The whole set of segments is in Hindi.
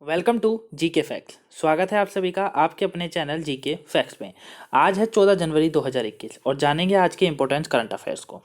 Welcome to GK facts. स्वागत है आप सभी का आपके अपने चैनल जीके फैक्ट्स में। आज है 14 जनवरी 2021 और जानेंगे आज के इंपॉर्टेंट करंट अफेयर्स को।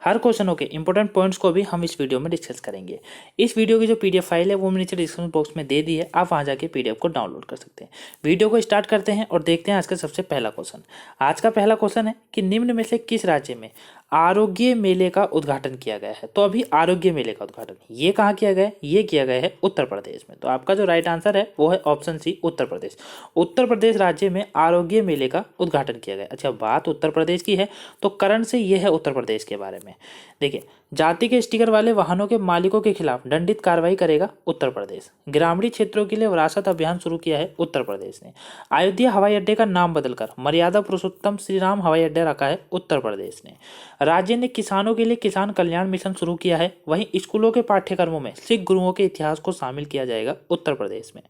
हर क्वेश्चनों के इंपॉर्टेंट पॉइंट्स को भी हम इस वीडियो में डिस्कस करेंगे। इस वीडियो की जो पीडीएफ फाइल है वो मैंने नीचे डिस्क्रिप्शन बॉक्स में दे दी है, आप वहां जाके पीडीएफ को डाउनलोड कर सकते हैं। वीडियो को स्टार्ट करते हैं और देखते हैं आज का सबसे पहला क्वेश्चन। आज का पहला क्वेश्चन है कि निम्न में से किस राज्य में आरोग्य मेले का उद्घाटन किया गया है। तो अभी आरोग्य मेले का उद्घाटन ये कहाँ किया गया है? ये किया गया है उत्तर प्रदेश में। तो आपका जो राइट आंसर है वो है ऑप्शन सी, उत्तर प्रदेश। उत्तर प्रदेश राज्य में आरोग्य मेले का उद्घाटन किया गया। अच्छा, बात उत्तर प्रदेश की है तो करण से ये है उत्तर प्रदेश के बारे में। देखिए, जाति के स्टिकर वाले वाहनों के मालिकों के खिलाफ दंडित कार्रवाई करेगा उत्तर प्रदेश। ग्रामीण क्षेत्रों के लिए विरासत अभियान शुरू किया है उत्तर प्रदेश ने। अयोध्या हवाई अड्डे का नाम बदलकर मर्यादा पुरुषोत्तम श्री राम हवाई अड्डा रखा है उत्तर प्रदेश ने। राज्य ने किसानों के लिए किसान कल्याण मिशन शुरू किया है। वहीं स्कूलों के पाठ्यक्रमों में सिख गुरुओं के इतिहास को शामिल किया जाएगा उत्तर प्रदेश में।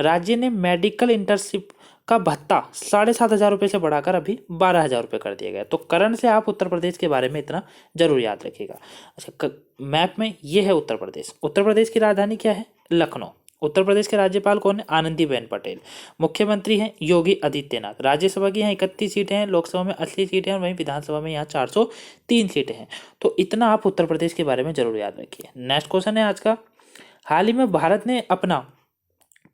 राज्य ने मेडिकल इंटर्नशिप का भत्ता 7,500 रुपये से बढ़ाकर अभी 12,000 रुपये कर दिया गया। तो करण से आप उत्तर प्रदेश के बारे में इतना जरूर याद रखिएगा। अच्छा, मैप में ये है उत्तर प्रदेश। उत्तर प्रदेश की राजधानी क्या है? लखनऊ। उत्तर प्रदेश के राज्यपाल कौन है? आनंदीबेन पटेल। मुख्यमंत्री हैं योगी आदित्यनाथ। राज्यसभा की यहाँ 31 सीटें हैं, लोकसभा में 80 सीटें हैं, वहीं विधानसभा में यहाँ 403 सीटें हैं। तो इतना आप उत्तर प्रदेश के बारे में जरूर याद रखिए। नेक्स्ट क्वेश्चन है आज का। हाल ही में भारत ने अपना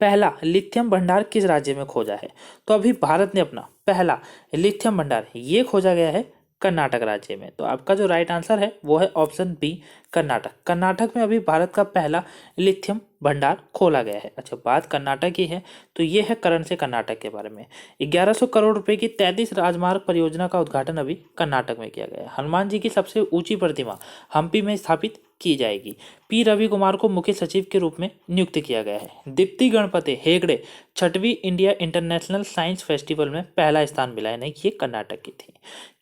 पहला लिथियम भंडार किस राज्य में खोजा है? तो अभी भारत ने अपना पहला लिथियम भंडार ये खोजा गया है कर्नाटक राज्य में। तो आपका जो राइट आंसर है वो है ऑप्शन बी, कर्नाटक। कर्नाटक में अभी भारत का पहला लिथियम भंडार खोला गया है। अच्छा, बात कर्नाटक की है तो ये है करण से कर्नाटक के बारे में। 1100 करोड़ रुपए की 33 राजमार्ग परियोजना का उद्घाटन अभी कर्नाटक में किया गया है। हनुमान जी की सबसे ऊंची प्रतिमा हम्पी में स्थापित की जाएगी। पी रवि कुमार को मुख्य सचिव के रूप में नियुक्त किया गया है। दीप्ति गणपति हेगड़े 6वीं इंडिया इंटरनेशनल साइंस फेस्टिवल में पहला स्थान मिला है। नहीं, ये कर्नाटक की थी।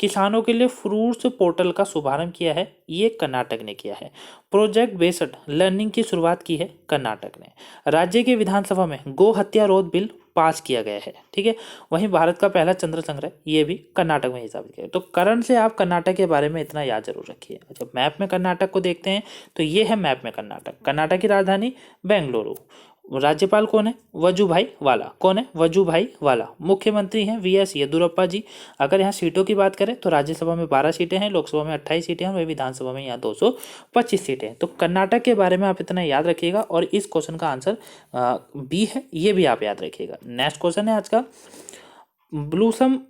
किसानों के लिए फ्रूट्स पोर्टल का शुभारंभ किया है, ये कर्नाटक ने किया है। प्रोजेक्ट बेस्ड लर्निंग की शुरुआत की है कर्नाटक ने। राज्य के विधानसभा में गो हत्या रोध बिल पास किया गया है। ठीक है, वहीं भारत का पहला चंद्र संग्रह ये भी कर्नाटक में हिसाब किया गया। तो करण से आप कर्नाटक के बारे में इतना याद जरूर रखिए। अच्छा, मैप में कर्नाटक को देखते हैं तो ये है मैप में कर्नाटक। कर्नाटक की राजधानी बेंगलुरु। राज्यपाल कौन है? वजुभाई वाला। कौन है? वजुभाई वाला। मुख्यमंत्री हैं वीएस येदियुरप्पा जी। अगर यहाँ सीटों की बात करें तो राज्यसभा में 12 सीटें हैं, लोकसभा में 28 सीटें हैं, वही विधानसभा में यहाँ 225 सीटें हैं। तो कर्नाटक के बारे में आप इतना याद रखिएगा और इस क्वेश्चन का आंसर बी है, ये भी आप याद रखिएगा। नेक्स्ट क्वेश्चन है आज का। ब्लूसम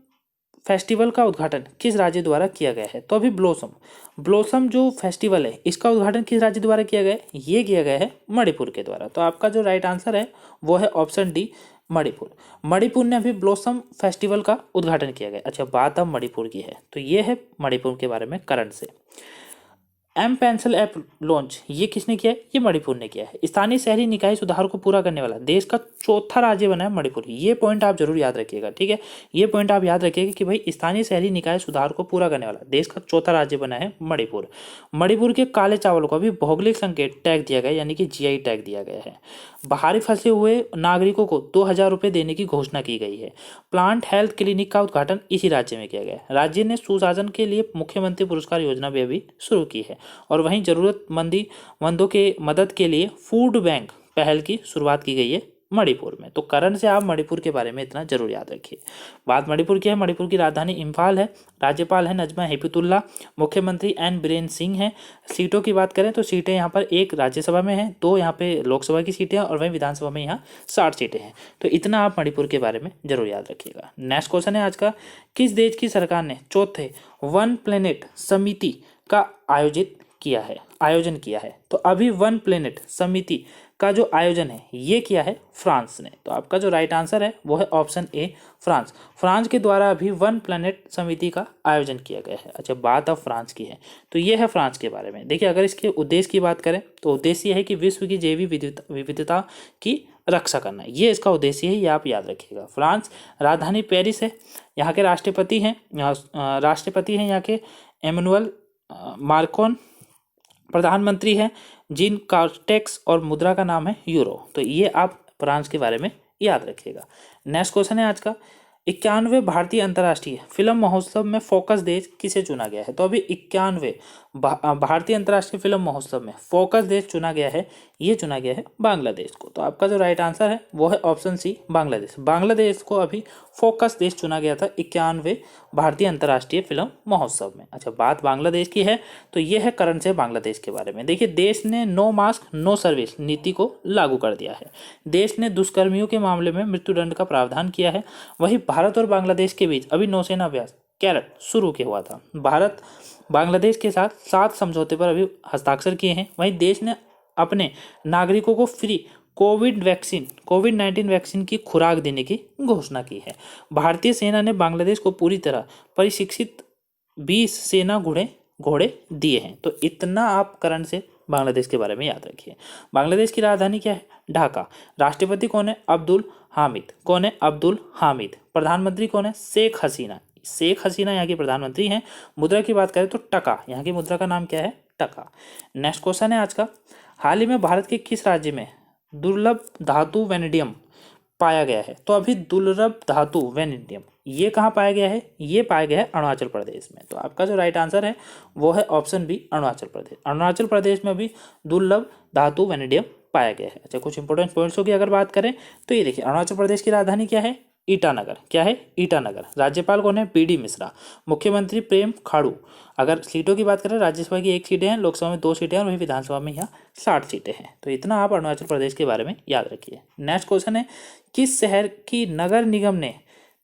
फेस्टिवल का उद्घाटन किस राज्य द्वारा किया गया है? तो अभी ब्लॉसम जो फेस्टिवल है इसका उद्घाटन किस राज्य द्वारा किया गया है? ये किया गया है मणिपुर के द्वारा। तो आपका जो राइट आंसर है वो है ऑप्शन डी, मणिपुर। मणिपुर ने अभी ब्लॉसम फेस्टिवल का उद्घाटन किया गया। अच्छा, बात अब मणिपुर की है तो ये है मणिपुर के बारे में करण से। एम पेंसिल ऐप लॉन्च ये किसने किया है? ये मणिपुर ने किया है। स्थानीय शहरी निकाय सुधार को पूरा करने वाला देश का चौथा राज्य बना है मणिपुर। ये पॉइंट आप जरूर याद रखिएगा। ठीक है, ये पॉइंट आप याद रखिएगा कि भाई स्थानीय शहरी निकाय सुधार को पूरा करने वाला देश का चौथा राज्य बना है मणिपुर। मणिपुर के काले चावल को अभी भौगोलिक संकेत टैग दिया गया, यानी कि जीआई टैग दिया गया है। बाहरी फंसे हुए नागरिकों को 2,000 रुपये देने की घोषणा की गई है। प्लांट हेल्थ क्लिनिक का उद्घाटन इसी राज्य में किया गया है। राज्य ने सुशासन के लिए मुख्यमंत्री पुरस्कार योजना भी अभी शुरू की है। और वहीं जरूरतमंदों के मदद के लिए फूड बैंक पहल की शुरुआत की गई है मणिपुर में। तो करण से आप मणिपुर के बारे में इतना जरूर याद रखिए। बात मणिपुर की है। मणिपुर की राजधानी इम्फाल है। राज्यपाल है नजमा हेपतुल्ला। मुख्यमंत्री एन बीरेन सिंह हैं। सीटों की बात करें तो सीटें यहाँ पर 1 राज्यसभा में है, 2 यहाँ पे लोकसभा की सीटें हैं और वहीं विधानसभा में यहाँ 60 सीटें हैं। तो इतना आप मणिपुर के बारे में जरूर याद रखिएगा। नेक्स्ट क्वेश्चन है आज का। किस देश की सरकार ने चौथे वन प्लेनेट समिति का आयोजन किया है? तो अभी वन प्लेनेट समिति का जो आयोजन है ये किया है फ्रांस ने। तो आपका जो राइट आंसर है वो है ऑप्शन ए, फ्रांस। फ्रांस के द्वारा अभी वन प्लेनेट समिति का आयोजन किया गया है। अच्छा, बात अब फ्रांस की है तो ये है फ्रांस के बारे में। देखिए, अगर इसके उद्देश्य की बात करें तो उद्देश्य है कि विश्व की जैव विविधता की रक्षा करना, ये इसका उद्देश्य है, ये आप याद रखिएगा। फ्रांस राजधानी पेरिस है। यहाँ के राष्ट्रपति हैं यहाँ के एमैनुअल मार्कोन। प्रधानमंत्री हैं जीन कार्टेक्स और मुद्रा का नाम है यूरो। तो ये आप फ्रांस के बारे में याद रखिएगा। नेक्स्ट क्वेश्चन है आज का। 91वें भारतीय अंतर्राष्ट्रीय फिल्म महोत्सव में फोकस देश किसे चुना गया है? तो अभी 91वें भारतीय अंतर्राष्ट्रीय फिल्म महोत्सव में फोकस देश चुना गया है, ये चुना गया है बांग्लादेश को। तो आपका जो राइट आंसर है वो है ऑप्शन सी, बांग्लादेश। बांग्लादेश को अभी फोकस देश चुना गया था 91वें भारतीय अंतर्राष्ट्रीय फिल्म महोत्सव में। अच्छा, बात बांग्लादेश की है तो ये है करंट से बांग्लादेश के बारे में। देखिए, देश ने नो मास्क नो सर्विस नीति को लागू कर दिया है। देश ने दुष्कर्मियों के मामले में मृत्युदंड का प्रावधान किया है। वहीं भारत और बांग्लादेश के बीच अभी नौसेना अभ्यास कैरट शुरू किया हुआ था। भारत बांग्लादेश के साथ 7 समझौते पर अभी हस्ताक्षर किए हैं। वहीं देश ने अपने नागरिकों को फ्री कोविड-19 वैक्सीन की खुराक देने की घोषणा की है। भारतीय सेना ने बांग्लादेश को पूरी तरह प्रशिक्षित 20 सेना घोड़े दिए हैं। तो इतना आप करंट से बांग्लादेश के बारे में याद रखिए। बांग्लादेश की राजधानी क्या है? ढाका। राष्ट्रपति कौन है? अब्दुल हामिद। कौन है? अब्दुल हामिद। प्रधानमंत्री कौन है? शेख हसीना। शेख हसीना यहाँ की प्रधानमंत्री हैं। मुद्रा की बात करें तो टका, यहाँ की मुद्रा का नाम क्या है? टका। नेक्स्ट क्वेश्चन है आज का, हाल ही में भारत के किस राज्य में दुर्लभ धातु वेनेडियम पाया गया है? तो अभी दुर्लभ धातु वेनेडियम ये कहाँ पाया गया है? ये पाया गया है अरुणाचल प्रदेश में। तो आपका जो राइट आंसर है वो है ऑप्शन बी, अरुणाचल प्रदेश। अरुणाचल प्रदेश में भी दुर्लभ धातु वेनेडियम पाया गया है। अच्छा, कुछ इंपॉर्टेंट पॉइंट्सों की अगर बात करें तो ये देखिए, अरुणाचल प्रदेश की राजधानी क्या है? ईटानगर। क्या है? ईटानगर। राज्यपाल कौन है? पीडी मिश्रा। मुख्यमंत्री प्रेम खाड़ू। अगर सीटों की बात करें, राज्यसभा की 1 सीटें हैं, लोकसभा में 2 सीटें हैं और वहीं विधानसभा में यहाँ 60 सीटें हैं। तो इतना आप अरुणाचल प्रदेश के बारे में याद रखिए। नेक्स्ट क्वेश्चन है, किस शहर की नगर निगम ने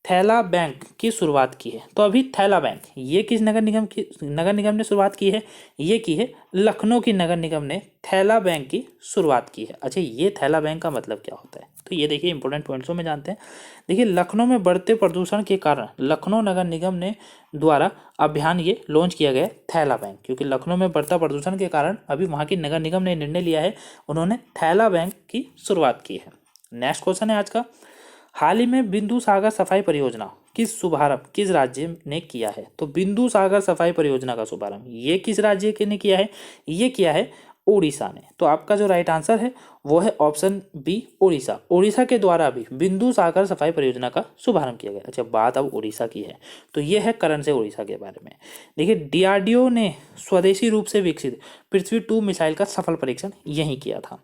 थैला बैंक की शुरुआत की है? तो अभी थैला बैंक ये किस नगर निगम ने शुरुआत की है? ये की है लखनऊ की नगर निगम ने थैला बैंक की शुरुआत की है। अच्छा, ये थैला बैंक का मतलब क्या होता है? तो ये देखिए, इंपॉर्टेंट पॉइंट्सों में जानते हैं। देखिए, लखनऊ में बढ़ते प्रदूषण के कारण लखनऊ नगर निगम ने द्वारा अभियान ये लॉन्च किया गया थैला बैंक, क्योंकि लखनऊ में बढ़ता प्रदूषण के कारण अभी वहाँ की नगर निगम ने निर्णय लिया है, उन्होंने थैला बैंक की शुरुआत की है। नेक्स्ट क्वेश्चन है आज का, हाल ही में बिंदु सागर सफाई परियोजना किस शुभारंभ किस राज्य ने किया है? तो बिंदु सागर सफाई परियोजना का शुभारंभ ये किस राज्य के ने किया है? ये किया है उड़ीसा ने। तो आपका जो राइट आंसर है वो है ऑप्शन बी, उड़ीसा। उड़ीसा के द्वारा भी बिंदु सागर सफाई परियोजना का शुभारंभ किया गया। अच्छा, बात अब उड़ीसा की है तो ये है करंट से उड़ीसा के बारे में। देखिए, डीआरडीओ ने स्वदेशी रूप से विकसित पृथ्वी 2 मिसाइल का सफल परीक्षण यहीं किया था।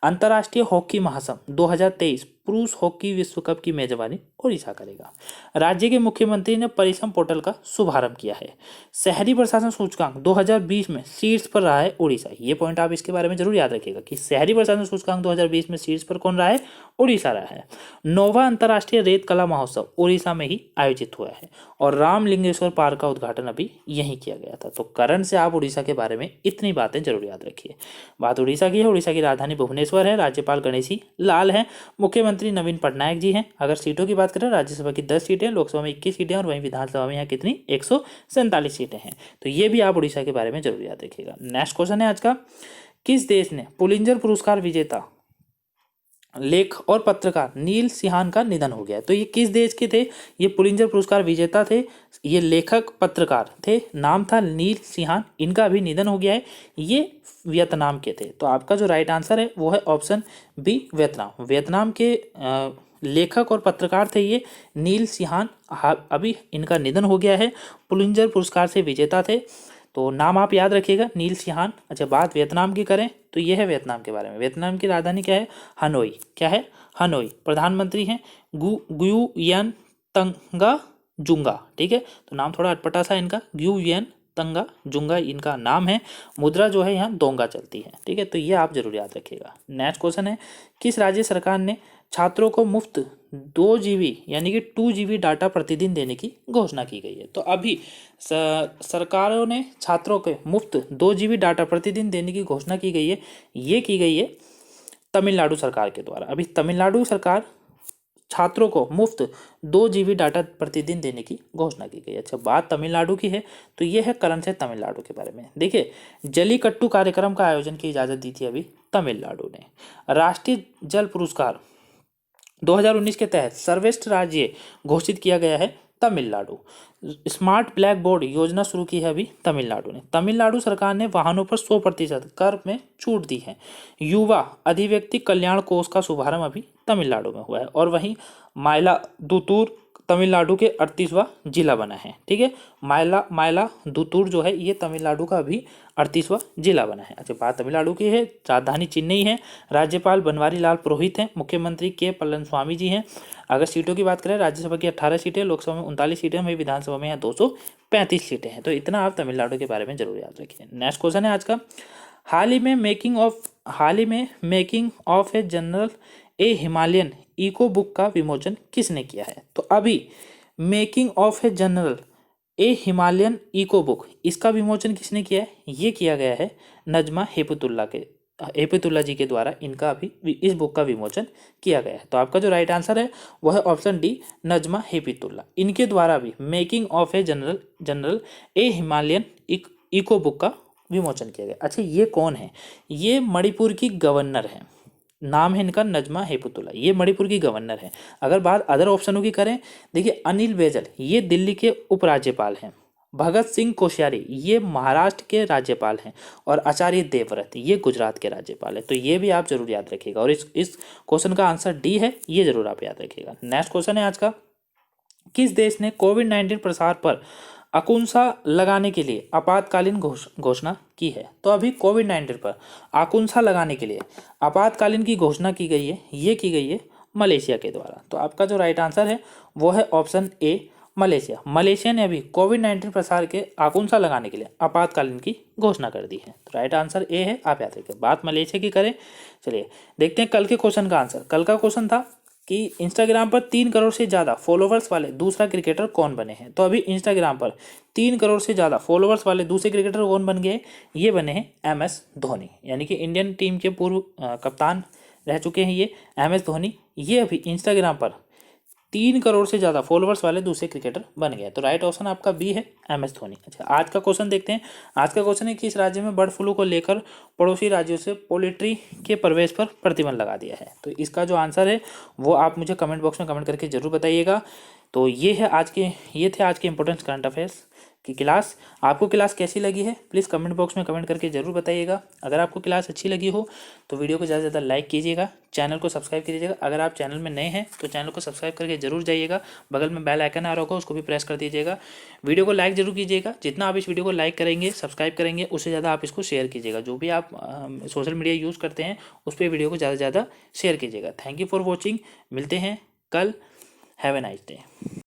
अंतर्राष्ट्रीय हॉकी महासंघ 2023 पुरुष हॉकी विश्व कप की मेजबानी उड़ीसा करेगा। राज्य के मुख्यमंत्री ने परिश्रम पोर्टल का शुभारंभ किया है। शहरी प्रशासन सूचकांक 2020 में शीर्ष पर रहा है उड़ीसा। ये पॉइंट आप इसके बारे में जरूर याद रखिएगा कि शहरी प्रशासन सूचकांक 2020 में शीर्ष पर कौन रहा है? उड़ीसा रहा है। 9वां अंतर्राष्ट्रीय रेत कला महोत्सव उड़ीसा में ही आयोजित हुआ है और रामलिंगेश्वर पार्क का उद्घाटन अभी यहीं किया गया था। तो करंट से आप उड़ीसा के बारे में इतनी बातें जरूर याद रखिए। बात उड़ीसा की है, उड़ीसा की राजधानी भुवनेश्वर है, राज्यपाल गणेशी लाल है, मुख्यमंत्री नवीन पटनायक जी हैं। अगर सीटों की बात करें, राज्यसभा की 10 सीटें, लोकसभा में 21 सीटें और वहीं विधानसभा में यहाँ कितनी 147 सीटें हैं। तो ये भी आप उड़ीसा के बारे में जरूर याद रखिएगा। नेक्स्ट क्वेश्चन है आज का, किस देश ने पुलिंजर पुरस्कार विजेता लेख और पत्रकार नील सिंहान का निधन हो गया? तो ये किस देश के थे? ये पुलिंजर पुरस्कार विजेता थे, ये लेखक पत्रकार थे, नाम था नील सिंहान, इनका अभी निधन हो गया है। ये वियतनाम के थे। तो आपका जो राइट आंसर है वो है ऑप्शन बी, वियतनाम। वियतनाम के लेखक और पत्रकार थे ये नील सिंहान, अभी इनका निधन हो गया है। पुलिंजर पुरस्कार से विजेता थे, तो नाम आप याद रखिएगा, नील सिंहान। अच्छा, बात वियतनाम की करें तो ये है वियतनाम के बारे में। वियतनाम की राजधानी क्या है? हनोई। क्या है? हनोई। प्रधानमंत्री हैं गुयुयन तंगा जुंगा। ठीक है, तो नाम थोड़ा अटपटा सा इनका, गुयुयन तंगा जुंगा इनका नाम है। मुद्रा जो है यहाँ दोंगा चलती है। ठीक है, तो ये आप जरूर याद रखिएगा। नेक्स्ट क्वेश्चन है, किस राज्य सरकार ने छात्रों को मुफ्त 2 GB यानी कि 2 GB डाटा प्रतिदिन देने की घोषणा की गई है? तो अभी सरकारों ने छात्रों को मुफ्त 2 GB डाटा प्रतिदिन देने की घोषणा की गई है। ये की गई है तमिलनाडु सरकार के द्वारा। अभी तमिलनाडु सरकार छात्रों को मुफ्त 2 GB डाटा प्रतिदिन देने की घोषणा की गई है। अच्छा, बात तमिलनाडु की है तो ये है करंट से तमिलनाडु के बारे में। देखिए, जलीकट्टू कार्यक्रम का आयोजन की इजाज़त दी थी अभी तमिलनाडु ने। राष्ट्रीय जल पुरस्कार 2019 के तहत सर्वश्रेष्ठ राज्य घोषित किया गया है तमिलनाडु। स्मार्ट ब्लैक बोर्ड योजना शुरू की है अभी तमिलनाडु ने। तमिलनाडु सरकार ने वाहनों पर 100% कर में छूट दी है। युवा अधिव्यक्ति कल्याण कोष का शुभारंभ अभी तमिलनाडु में हुआ है। और वहीं माइलादुतुर तमिलनाडु के 38वां जिला बना है। ठीक है, मायलादुथुर जो है ये तमिलनाडु का भी 38वां जिला बना है। अच्छा, बात तमिलनाडु की है। राजधानी चेन्नई है। राज्यपाल बनवारी लाल पुरोहित हैं। मुख्यमंत्री के पलनस्वामी जी हैं। अगर सीटों की बात करें, राज्यसभा की 18 सीटें, लोकसभा में 39 सीटें, वहीं विधानसभा में यहाँ 235 सीटें हैं। तो इतना आप तमिलनाडु के बारे में जरूर याद रखिए। नेक्स्ट क्वेश्चन है आज का, हाल ही में making of a general a Himalayan echo book का विमोचन किसने किया है? तो अभी making of a general a Himalayan echo book, इसका विमोचन किसने किया है? ये किया गया है नजमा हेपतुल्ला जी के द्वारा। इनका अभी इस बुक का विमोचन किया गया है। तो आपका जो राइट आंसर है वह है ऑप्शन डी, नजमा हेपतुल्ला। इनके द्वारा भी making of a general a Himalayan echo book का विमोचन किया गया। अच्छा, ये कौन है? ये मणिपुर की गवर्नर है। नाम है इनका नजमा हेपतुल्ला। ये मणिपुर की गवर्नर है। अगर बात अदर ऑप्शनों की करें, देखिए अनिल बैजल ये दिल्ली के उपराज्यपाल हैं। भगत सिंह कोश्यारी ये महाराष्ट्र के राज्यपाल हैं। और आचार्य देवव्रत ये गुजरात के राज्यपाल हैं। तो ये भी आप जरूर याद रखिएगा। और इस क्वेश्चन का आंसर डी है, ये जरूर आप याद रखिएगा। नेक्स्ट क्वेश्चन है आज का, किस देश ने कोविड-19 प्रसार पर आकुंसा लगाने के लिए आपातकालीन घोषणा की है? तो अभी कोविड-19 पर आकुंसा लगाने के लिए आपातकालीन की घोषणा की गई है। ये की गई है मलेशिया के द्वारा। तो आपका जो राइट आंसर है वो है ऑप्शन ए, मलेशिया। मलेशिया ने अभी कोविड-19 प्रसार के आकुंसा लगाने के लिए आपातकालीन की घोषणा कर दी है। तो राइट आंसर ए है, आप याद रखिए। बात मलेशिया की करें, चलिए देखते हैं कल के क्वेश्चन का आंसर। कल का क्वेश्चन था कि इंस्टाग्राम पर 3 करोड़ से ज़्यादा फॉलोवर्स वाले दूसरा क्रिकेटर कौन बने हैं? तो अभी इंस्टाग्राम पर 3 करोड़ से ज़्यादा फॉलोवर्स वाले दूसरे क्रिकेटर कौन बन गए? ये बने हैं MS धोनी, यानी कि इंडियन टीम के पूर्व कप्तान रह चुके हैं ये MS धोनी। ये अभी इंस्टाग्राम पर 3 करोड़ से ज़्यादा फॉलोवर्स वाले दूसरे क्रिकेटर बन गए। तो राइट ऑप्शन आपका बी है, MS धोनी। अच्छा, आज का क्वेश्चन देखते हैं। आज का क्वेश्चन है कि इस राज्य में बर्ड फ्लू को लेकर पड़ोसी राज्यों से पोल्ट्री के प्रवेश पर प्रतिबंध लगा दिया है। तो इसका जो आंसर है वो आप मुझे कमेंट बॉक्स में कमेंट करके जरूर बताइएगा। तो ये थे आज के इंपॉर्टेंट करंट अफेयर्स की क्लास। आपको क्लास कैसी लगी है प्लीज़ कमेंट बॉक्स में कमेंट करके जरूर बताइएगा। अगर आपको क्लास अच्छी लगी हो तो वीडियो को ज़्यादा से ज़्यादा लाइक कीजिएगा, चैनल को सब्सक्राइब कीजिएगा। अगर आप चैनल में नए हैं तो चैनल को सब्सक्राइब करके जरूर जाइएगा। बगल में बेल आइकन आ रहा होगा, उसको भी प्रेस कर दीजिएगा। वीडियो को लाइक जरूर कीजिएगा। जितना आप इस वीडियो को लाइक करेंगे, सब्सक्राइब करेंगे, उससे ज़्यादा आप इसको शेयर कीजिएगा। जो भी आप सोशल मीडिया यूज़ करते हैं उस पर वीडियो को ज़्यादा से ज़्यादा शेयर कीजिएगा। Thank you for watching. मिलते हैं कल। Have a nice day.